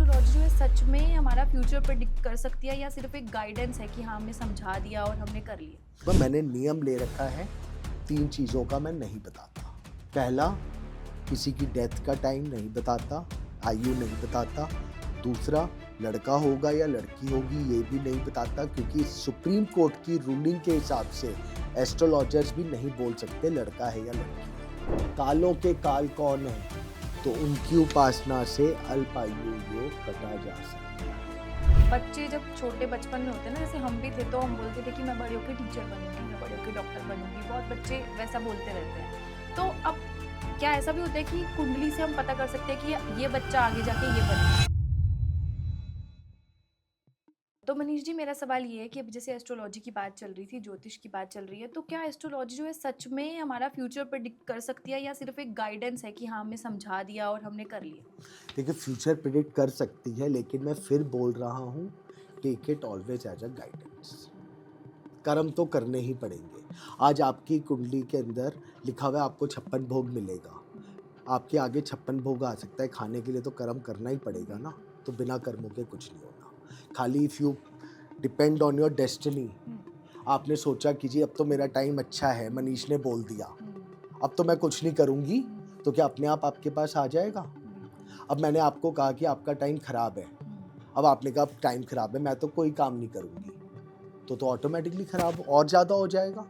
Astrology जो है सच में हमारा फ्यूचर प्रेडिक्ट कर सकती है या सिर्फ एक गाइडेंस है कि हाँ हमने समझा दिया और हमने कर लिया? तो मैंने नियम ले रखा है, 3 चीज़ों का मैं नहीं बताता। पहला, किसी की डेथ का टाइम नहीं बताता, आयु नहीं बताता। दूसरा, लड़का होगा या लड़की होगी ये भी नहीं बताता, क्योंकि सुप्रीम कोर्ट की रूलिंग के हिसाब से एस्ट्रोलॉजर्स भी नहीं बोल सकते लड़का है या लड़की। कालों के काल कौन है, तो उनकी उपासना से अल्पायु योग कटा जा सकता है। बच्चे जब छोटे बचपन में होते हैं ना, जैसे हम भी थे तो हम बोलते थे कि मैं बड़े होकर टीचर बनूंगी, मैं बड़े होकर डॉक्टर बनूंगी। बहुत बच्चे वैसा बोलते रहते हैं। तो अब क्या ऐसा भी होता है कि कुंडली से हम पता कर सकते हैं कि ये बच्चा आगे जाके ये बनेगा? तो मनीष जी, मेरा सवाल ये है कि अब जैसे एस्ट्रोलॉजी की बात चल रही थी, ज्योतिष की बात चल रही है, तो क्या एस्ट्रोलॉजी जो है सच में हमारा फ्यूचर प्रेडिक्ट कर सकती है या सिर्फ एक गाइडेंस है कि हाँ हमने समझा दिया और हमने कर लिया? देखिए, फ्यूचर प्रिडिक्ट कर सकती है, लेकिन मैं फिर बोल रहा हूँ, take it always as a guidance. कर्म तो करने ही पड़ेंगे। आज आपकी कुंडली के अंदर लिखा हुआ है आपको 56 भोग मिलेगा, आपके आगे 56 भोग आ सकता है, खाने के लिए तो कर्म करना ही पड़ेगा ना। तो बिना कर्मों के कुछ नहीं होना। खाली if you depend on your destiny, आपने सोचा कि जी अब तो मेरा टाइम अच्छा है, मनीष ने बोल दिया, अब तो मैं कुछ नहीं करूँगी, तो क्या अपने आप आपके पास आ जाएगा? अब मैंने आपको कहा कि आपका टाइम खराब है, अब आपने कहा टाइम खराब है, मैं तो कोई काम नहीं करूँगी, तो ऑटोमेटिकली खराब और ज़्यादा हो जाएगा।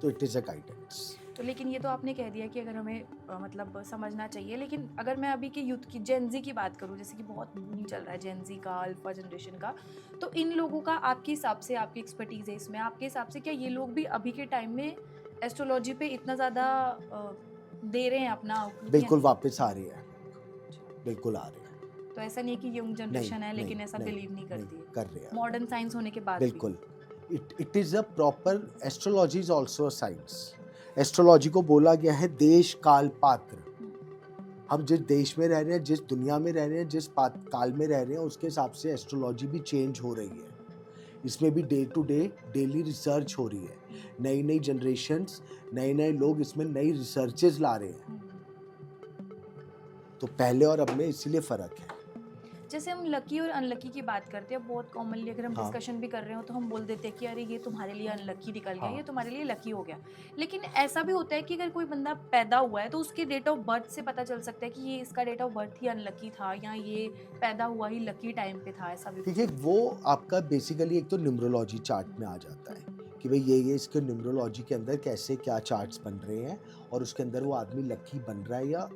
तो इट इज़ अ गाइडेंस। तो लेकिन ये तो आपने कह दिया कि अगर हमें मतलब समझना चाहिए, लेकिन अगर मैं अभी के यूथ की जेन ज़ी की बात करूँ, जैसे कि बहुत बूम चल रहा है जेन ज़ी का, अल्फा जनरेशन का, तो इन लोगों का आपके हिसाब से, आपकी एक्सपर्टीज़ है इसमें, आपके हिसाब से क्या ये लोग भी अभी के टाइम में एस्ट्रोलॉजी पे इतना ज़्यादा दे रहे हैं अपना या बिल्कुल नहीं? वापस आ रही है, बिल्कुल आ रही है। तो ऐसा नहीं है कि यंग नहीं, जनरेशन है नहीं, लेकिन ऐसा नहीं, बिलीव नहीं नहीं, करती है, कर रहे हैं। मॉडर्न साइंस होने के बाद भी? बिल्कुल। It is a proper, astrology is also a science. Astrology को बोला गया है देश, काल, पात्र। हम जिस देश में रह रहे हैं, जिस दुनिया में रह रहे हैं, जिस काल में रह रहे हैं, उसके हिसाब से एस्ट्रोलॉजी भी चेंज हो रही है। इसमें भी day to day daily research हो रही है। नई नई जनरेशन्स, नए नए लोग इसमें नई रिसर्चेज ला रहे हैं। तो पहले और अब में इसीलिए फ़र्क है। जैसे हम लकी और अनलकी की बात करते हैं, बहुत कॉमनली अगर हम हाँ, डिस्कशन भी कर रहे हो तो हम बोल देते हैं कि अरे ये तुम्हारे लिए अनलकी निकल गया, हाँ। ये तुम्हारे लिए लकी हो गया। लेकिन ऐसा भी होता है कि अगर कोई बंदा पैदा हुआ है तो उसके डेट ऑफ बर्थ से पता चल सकता है कि ये इसका डेट ऑफ बर्थ ही अनलकी था या ये पैदा हुआ ही लकी टाइम पे था, ऐसा भी कुछ? देखिए, वो आपका बेसिकली एक तो न्यूमरोलॉजी चार्ट में आ जाता है कि भाई ये इसके न्यूमरोलॉजी के अंदर कैसे क्या चार्ट्स बन रहे हैं, और उसके अंदर वो आदमी लकी बन रहा है या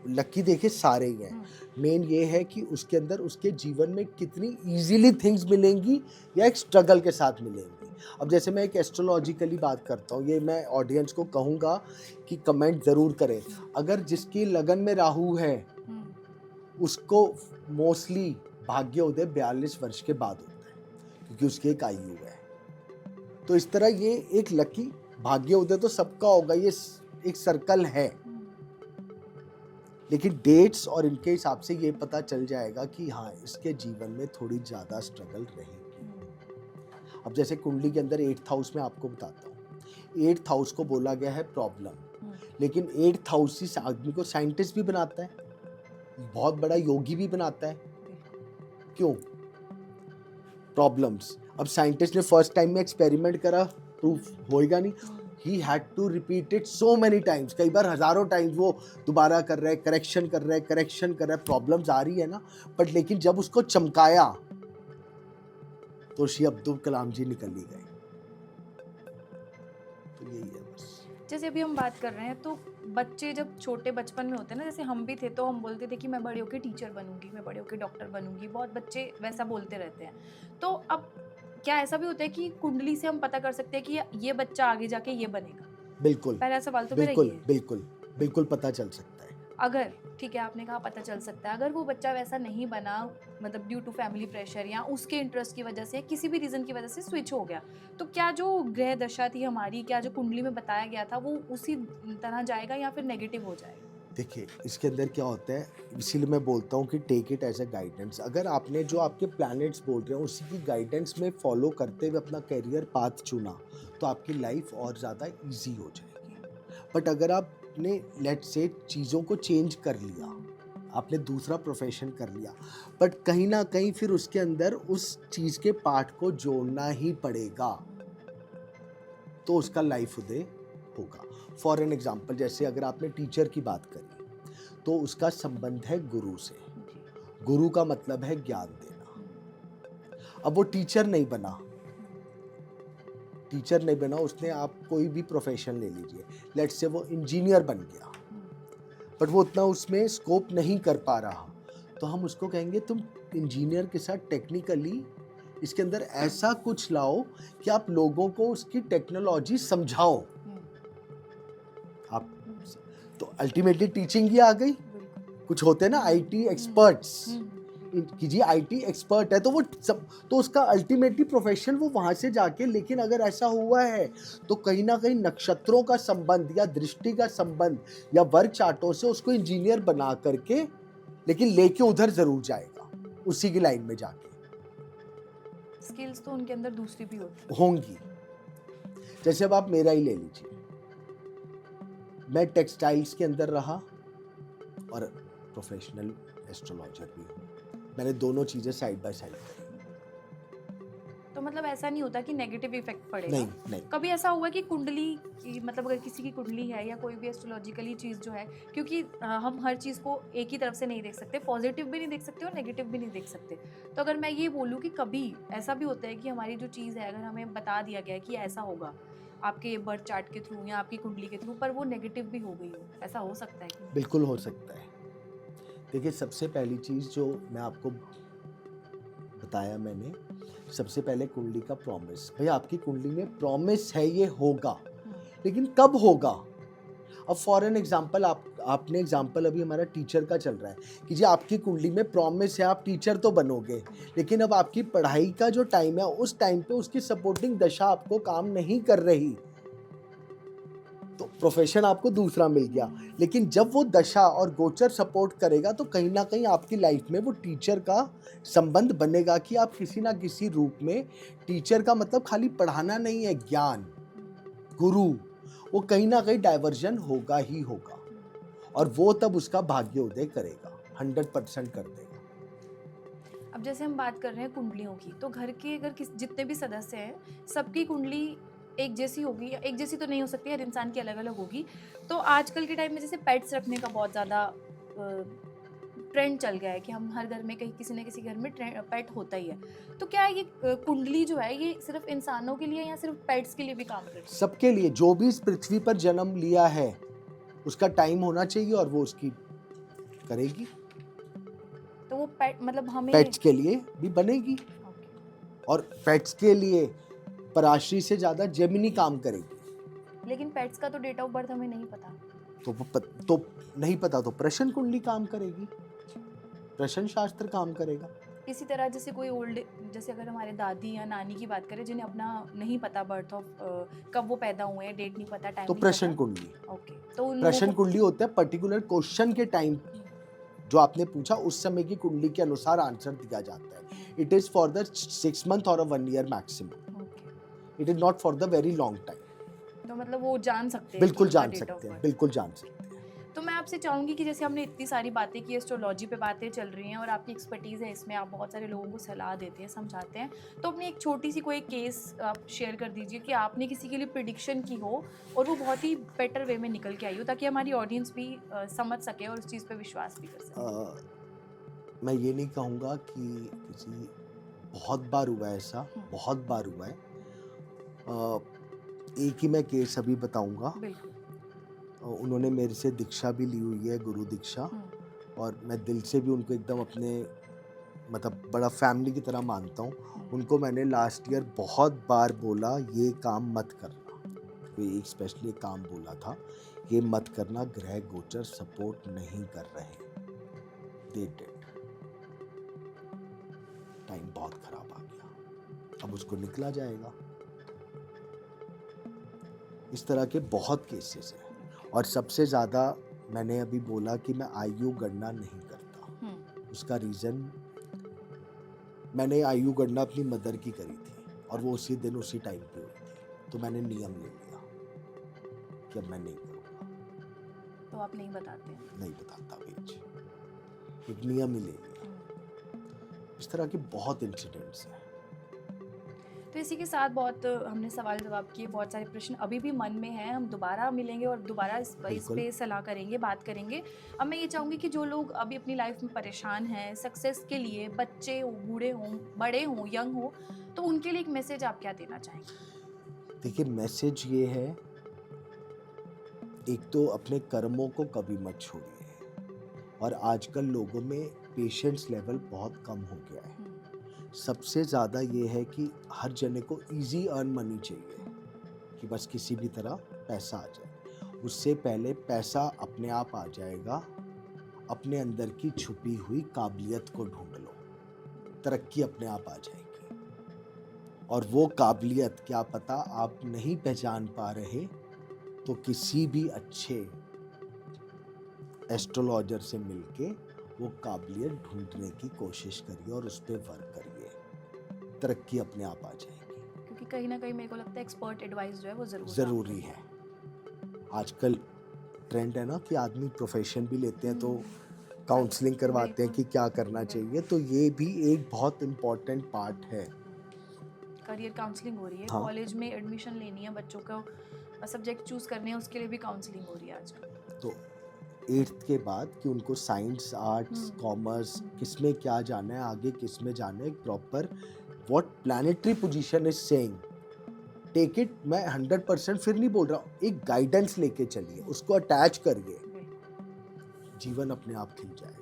लकी। देखिए, सारे ही हैं। मेन ये है कि उसके अंदर उसके जीवन में कितनी इजीली थिंग्स मिलेंगी या एक स्ट्रगल के साथ मिलेंगी। अब जैसे मैं एक एस्ट्रोलॉजिकली बात करता हूँ, ये मैं ऑडियंस को कहूँगा कि कमेंट ज़रूर करें। अगर जिसकी लगन में राहु है, उसको मोस्टली भाग्योदय 42 वर्ष के बाद होता है, क्योंकि उसकी एक आयु है। तो इस तरह ये एक लकी भाग्योदय तो सबका होगा, ये एक सर्कल है। लेकिन डेट्स और इनके हिसाब से ये पता चल जाएगा कि हाँ, इसके जीवन में थोड़ी ज़्यादा स्ट्रगल रहेगी। अब जैसे कुंडली के अंदर 8th हाउस में आपको बताता हूँ, 8th हाउस को बोला गया है प्रॉब्लम, लेकिन 8th हाउस इस आदमी को साइंटिस्ट भी बनाता है, बहुत बड़ा योगी भी बनाता है। क्यों? प्रॉब्लम्स। अब साइंटिस्ट ने फर्स्ट टाइम में एक्सपेरिमेंट करा, प्रूफ होएगा नहीं। He had to repeat it so many times, कई बार हजारों टाइम्स वो दोबारा कर रहा है, करेक्शन कर रहा है, करेक्शन कर रहा है, प्रॉब्लम्स आ रही है ना। बट लेकिन जब उसको चमकाया तो श्री अब्दुल कलाम जी निकल ही गए। तो यही है बस। जैसे अभी हम बात कर रहे हैं तो बच्चे जब छोटे बचपन में होते हैं ना, जैसे हम भी थे तो हम बोलते थे कि मैं बड़े होकर टीचर बनूंगी, मैं बड़े होकर डॉक्टर बनूंगी। बहुत बच्चे वैसा बोलते रहते हैं। तो अब क्या ऐसा भी होता है कि कुंडली से हम पता कर सकते हैं कि ये बच्चा आगे जाके ये बनेगा? बिल्कुल, पहला सवाल तो मेरा ये बिल्कुल, है। बिल्कुल, बिल्कुल पता चल सकता है। अगर ठीक है, आपने कहा पता चल सकता है, अगर वो बच्चा वैसा नहीं बना, मतलब ड्यू टू फैमिली प्रेशर या उसके इंटरेस्ट की वजह से या किसी भी रीजन की वजह से स्विच हो गया, तो क्या जो ग्रह दशा थी हमारी, क्या जो कुंडली में बताया गया था वो उसी तरह जाएगा या फिर नेगेटिव हो जाएगा? देखिए, इसके अंदर क्या होता है, इसीलिए मैं बोलता हूँ कि take it as a guidance. अगर आपने जो आपके प्लैनेट्स बोल रहे हैं उसी की गाइडेंस में फॉलो करते हुए अपना करियर पाथ चुना, तो आपकी लाइफ और ज़्यादा इजी हो जाएगी। बट अगर आपने लेट्स से चीज़ों को चेंज कर लिया, आपने दूसरा प्रोफेशन कर लिया, बट कहीं ना कहीं फिर उसके अंदर उस चीज़ के पार्ट को जोड़ना ही पड़ेगा, तो उसका लाइफ उदय होगा। फॉर एन एग्जाम्पल, जैसे अगर आपने टीचर की बात करी तो उसका संबंध है गुरु से। गुरु का मतलब है ज्ञान देना। अब वो टीचर नहीं बना, उसने आप कोई भी प्रोफेशन ले लीजिए, लेट्स से वो इंजीनियर बन गया, बट वो उतना उसमें स्कोप नहीं कर पा रहा, तो हम उसको कहेंगे तुम इंजीनियर के साथ टेक्निकली इसके अंदर ऐसा कुछ लाओ कि आप लोगों को उसकी टेक्नोलॉजी समझाओ। आप तो अल्टीमेटली टीचिंग ही आ गई। कुछ होते हैं ना आईटी एक्सपर्ट्स, कि जी आईटी एक्सपर्ट है, तो वो सब, तो उसका अल्टीमेटली प्रोफेशन वो वहां से जाके, लेकिन अगर ऐसा हुआ है तो कहीं ना कहीं नक्षत्रों का संबंध या दृष्टि का संबंध या वर्ग चार्टों से उसको इंजीनियर बना करके, लेकिन लेके उधर जरूर जाएगा, उसी की लाइन में जाके। स्किल्स तो उनके अंदर दूसरी भी होंगी। जैसे अब आप मेरा ही ले लीजिए, मैं टेक्सटाइल्स के अंदर रहा और प्रोफेशनल एस्ट्रोलॉजर भी हूँ, मैंने दोनों चीजें साइड बाय साइड करी। तो मतलब ऐसा नहीं होता कि नेगेटिव इफेक्ट पड़ेगा? नहीं। कभी ऐसा हुआ कि कुंडली की, मतलब अगर किसी की कुंडली है या कोई भी एस्ट्रोलॉजिकली चीज़ जो है, क्योंकि हम हर चीज़ को एक ही तरफ से नहीं देख सकते, पॉजिटिव भी नहीं देख सकते और नेगेटिव भी नहीं देख सकते। तो अगर मैं ये बोलूँ कि कभी ऐसा भी होता है कि हमारी जो चीज़ है, अगर हमें बता दिया गया है कि ऐसा होगा आपके बर्थ चार्ट के थ्रू या आपकी कुंडली के थ्रू, पर वो नेगेटिव भी हो गई हो, ऐसा हो सकता है कि? बिल्कुल हो सकता है। देखिए, सबसे पहली चीज़ जो मैं आपको बताया मैंने, सबसे पहले कुंडली का प्रॉमिस। भाई आपकी कुंडली में प्रॉमिस है ये होगा, लेकिन कब होगा? अब फॉर एन एग्जाम्पल, आपने एग्जाम्पल अभी हमारा टीचर का चल रहा है कि जी आपकी कुंडली में प्रॉमिस है आप टीचर तो बनोगे, लेकिन अब आपकी पढ़ाई का जो टाइम है उस टाइम पे उसकी सपोर्टिंग दशा आपको काम नहीं कर रही, तो प्रोफेशन आपको दूसरा मिल गया। लेकिन जब वो दशा और गोचर सपोर्ट करेगा तो कहीं ना कहीं आपकी लाइफ में वो टीचर का संबंध बनेगा कि आप किसी ना किसी रूप में, टीचर का मतलब खाली पढ़ाना नहीं है, ज्ञान, गुरु, वो कहीं ना कहीं डाइवर्जन होगा ही होगा, और वो तब उसका भाग्योदय करेगा, 100% कर देगा। अब जैसे हम बात कर रहे हैं कुंडलियों की, तो घर के अगर जितने भी सदस्य हैं, सबकी कुंडली एक जैसी होगी, या एक जैसी तो नहीं हो सकती, हर इंसान की अलग अलग होगी। तो आजकल के टाइम में जैसे पेट्स रखने का बहुत ज़्यादा ट्रेंड चल गया है कि हम हर घर में, कहीं किसी न किसी घर में पेट होता ही है। तो क्या ये कुंडली जो है ये सिर्फ इंसानों के लिए या सिर्फ पेट्स के लिए भी काम करती है? सबके लिए, जो भी इस पृथ्वी पर जन्म लिया है उसका टाइम होना चाहिए और वो उसकी करेगी। तो वो पेट मतलब हमें पेट्स के लिए भी बनेगी, और पेट्स के लिए पराशरी से ज्यादा जेमिनी काम करेगी। लेकिन पेट्स का तो डेट ऑफ बर्थ हमें नहीं पता। तो नहीं पता तो प्रश्न कुंडली काम करेगी, प्रश्न शास्त्र काम करेगा। इसी तरह जैसे कोई ओल्ड, जैसे अगर हमारे दादी या नानी की बात करें जिन्हें अपना नहीं पता बर्थ ऑफ, कब वो पैदा हुए हैं, डेट नहीं पता, टाइम तो नहीं प्रश्न पता। कुंडली, ओके, तो उन प्रश्न लोगों को कुंडली होता है पर्टिकुलर क्वेश्चन के टाइम जो आपने पूछा उस समय की कुंडली के अनुसार आंसर दिया जाता है। It is for the 6 month और 1 year maximum, it is not for the very long time. तो मतलब वो जान सकते हैं, बिल्कुल कि उनका जान date of सकते हैं, birth। बिल्कुल जान सकते हैं। तो मैं आपसे चाहूंगी कि जैसे हमने इतनी सारी बातें की, एस्ट्रोलॉजी पे बातें चल रही हैं और आपकी एक्सपर्टीज़ है इसमें, आप बहुत सारे लोगों को सलाह देते हैं, समझाते हैं, तो अपनी एक छोटी सी कोई केस आप शेयर कर दीजिए कि आपने किसी के लिए प्रिडिक्शन की हो और वो बहुत ही बेटर वे में निकल के आई हो, ताकि हमारी ऑडियंस भी समझ सके और उस चीज़ पे विश्वास भी कर सके। मैं ये नहीं कहूँगा कि किसी, बहुत बार हुआ है ऐसा, बहुत बार हुआ है। एक ही मैं केस अभी बताऊंगा। उन्होंने मेरे से दीक्षा भी ली हुई है, गुरु दीक्षा, और मैं दिल से भी उनको एकदम अपने, मतलब बड़ा फैमिली की तरह मानता हूँ। उनको मैंने लास्ट ईयर बहुत बार बोला ये काम मत करना, कोई एक स्पेशली काम बोला था, ये मत करना, ग्रह गोचर सपोर्ट नहीं कर रहे। दे डिड, टाइम बहुत खराब आ गया, अब उसको निकला जाएगा। इस तरह के बहुत केसेस हैं, और सबसे ज़्यादा मैंने अभी बोला कि मैं आयु गणना नहीं करता। उसका रीज़न, मैंने आयु गणना अपनी मदर की करी थी और वो उसी दिन उसी टाइम पे हुई थी, तो मैंने नियम ले लिया कि अब मैं नहीं करूँगा। तो आप नहीं बताते हैं? नहीं बताता बीच। एक नियम ही ले लिया। इस तरह के बहुत इंसिडेंट्स हैं। तो इसी के साथ बहुत हमने सवाल जवाब किए, बहुत सारे प्रश्न अभी भी मन में हैं। हम दोबारा मिलेंगे और दोबारा इस बिल्कुल। पे सलाह करेंगे, बात करेंगे। अब मैं ये चाहूँगी कि जो लोग अभी अपनी लाइफ में परेशान हैं सक्सेस के लिए, बच्चे हों, बूढ़े हों, बड़े हों, यंग हों, तो उनके लिए एक मैसेज आप क्या देना चाहेंगे? देखिए, मैसेज ये है, एक तो अपने कर्मों को कभी मत छोड़िए। और आजकल लोगों में पेशेंस लेवल बहुत कम हो गया है। सबसे ज़्यादा ये है कि हर जने को इजी अर्न मनी चाहिए, कि बस किसी भी तरह पैसा आ जाए। उससे पहले पैसा अपने आप आ जाएगा। अपने अंदर की छुपी हुई काबिलियत को ढूंढ लो, तरक्की अपने आप आ जाएगी। और वो काबिलियत क्या पता आप नहीं पहचान पा रहे, तो किसी भी अच्छे एस्ट्रोलॉजर से मिलके वो काबिलियत ढूंढने की कोशिश करिए और उस पर वर्क करिए। तरक्की अपने आप आ जाएगी। क्योंकि कहीं ना कहीं मेरे को लगता है एक्सपर्ट एडवाइस जो है वो ज़रूरी है। आजकल ट्रेंड है ना कि आदमी प्रोफेशन भी लेते हैं तो काउंसलिंग करवाते हैं कि क्या करना चाहिए। तो ये भी एक बहुत इम्पोर्टेंट पार्ट है। करियर काउंसलिंग हो रही है, हाँ। कॉलेज में एडमिशन लेनी है, बच्चों को सब्जेक्ट चूज करने हैं, उसके लिए भी काउंसलिंग हो रही है आजकल। तो 8th के बाद कि उनको साइंस, आर्ट्स, कॉमर्स, किस में क्या जाना है, आगे किस में जाना है, एक proper what planetary position is saying, take it. मैं 100% फिर नहीं बोल रहा हूँ, एक गाइडेंस लेके चलिए, उसको अटैच करिए, जीवन अपने आप खिल जाएगा।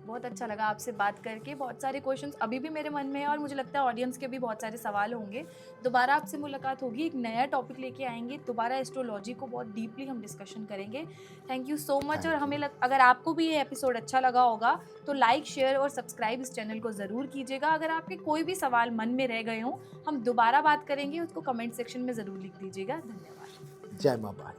बहुत अच्छा लगा आपसे बात करके। बहुत सारे क्वेश्चंस अभी भी मेरे मन में है और मुझे लगता है ऑडियंस के भी बहुत सारे सवाल होंगे। दोबारा आपसे मुलाकात होगी, एक नया टॉपिक लेके आएंगे, दोबारा एस्ट्रोलॉजी को बहुत डीपली हम डिस्कशन करेंगे। Thank you so much. और हमें अगर आपको भी ये एपिसोड अच्छा लगा होगा तो लाइक, शेयर और सब्सक्राइब इस चैनल को ज़रूर कीजिएगा। अगर आपके कोई भी सवाल मन में रह गए हों, हम दोबारा बात करेंगे, उसको कमेंट सेक्शन में ज़रूर लिख दीजिएगा। धन्यवाद। जय माँ बाई।